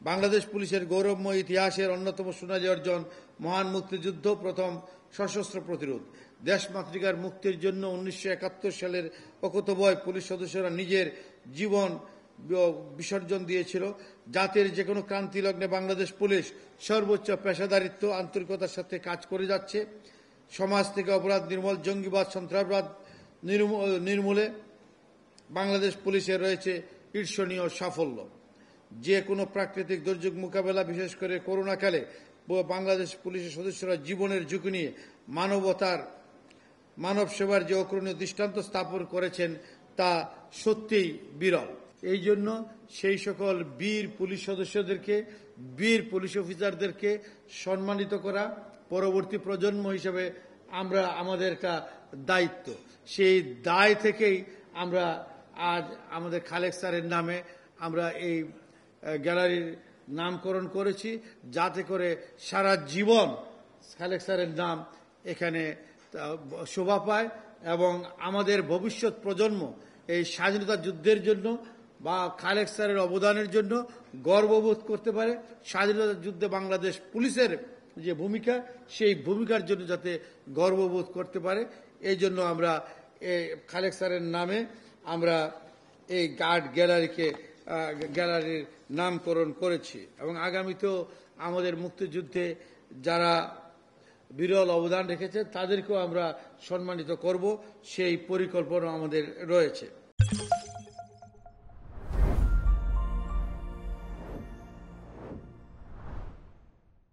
বাংলাদেশ পুলিশের গৌরবময় ইতিহাসের অন্যতম সোনালী অর্জন মহান মুক্তিযুদ্ধ, প্রথম সশস্ত্র প্রতিরোধ। দেশমাতৃকার মুক্তির জন্য 1971 সালের অকুতোভয় পুলিশ সদস্যরা নিজের জীবন বিসর্জন দিয়েছিল। জাতির যে কোনো ক্রান্তি লগ্নে বাংলাদেশ পুলিশ সর্বোচ্চ পেশাদারিত্ব, আন্তরিকতার সাথে কাজ করে যাচ্ছে। সমাজ থেকে অপরাধ নির্মূল, জঙ্গিবাদ, সন্ত্রাসবাদ নির্মূলে বাংলাদেশ পুলিশের রয়েছে ঈর্ষণীয় সাফল্য। যে কোনো প্রাকৃতিক দুর্যোগ মোকাবেলা, বিশেষ করে করোনাকালে বাংলাদেশ পুলিশের সদস্যরা জীবনের ঝুঁকি নিয়ে মানব সেবার যে অগ্রণীয় দৃষ্টান্ত স্থাপন করেছেন তা সত্যিই বিরল। এই জন্য সেই সকল বীর পুলিশ সদস্যদেরকে, বীর পুলিশ অফিসারদেরকে সম্মানিত করা পরবর্তী প্রজন্ম হিসেবে আমাদের একটা দায়িত্ব। সেই দায় থেকেই আমরা আজ আমাদের খালেক স্যারের নামে আমরা এই গ্যালারির নামকরণ করেছি, যাতে করে সারা জীবন খালেক স্যারের নাম এখানে শোভা পায় এবং আমাদের ভবিষ্যৎ প্রজন্ম এই স্বাধীনতা যুদ্ধের জন্য বা খালেক স্যারের অবদানের জন্য গর্ববোধ করতে পারে। স্বাধীনতা যুদ্ধে বাংলাদেশ পুলিশের যে ভূমিকা, সেই ভূমিকার জন্য যাতে গর্ববোধ করতে পারে, এই জন্য আমরা এই খালেক স্যারের নামে আমরা এই গার্ড গ্যালারির নামকরণ করেছি এবং আগামীতেও আমাদের মুক্তিযুদ্ধে যারা বিরল অবদান রেখেছে তাদেরকেও আমরা সম্মানিত করব, সেই পরিকল্পনা আমাদের রয়েছে।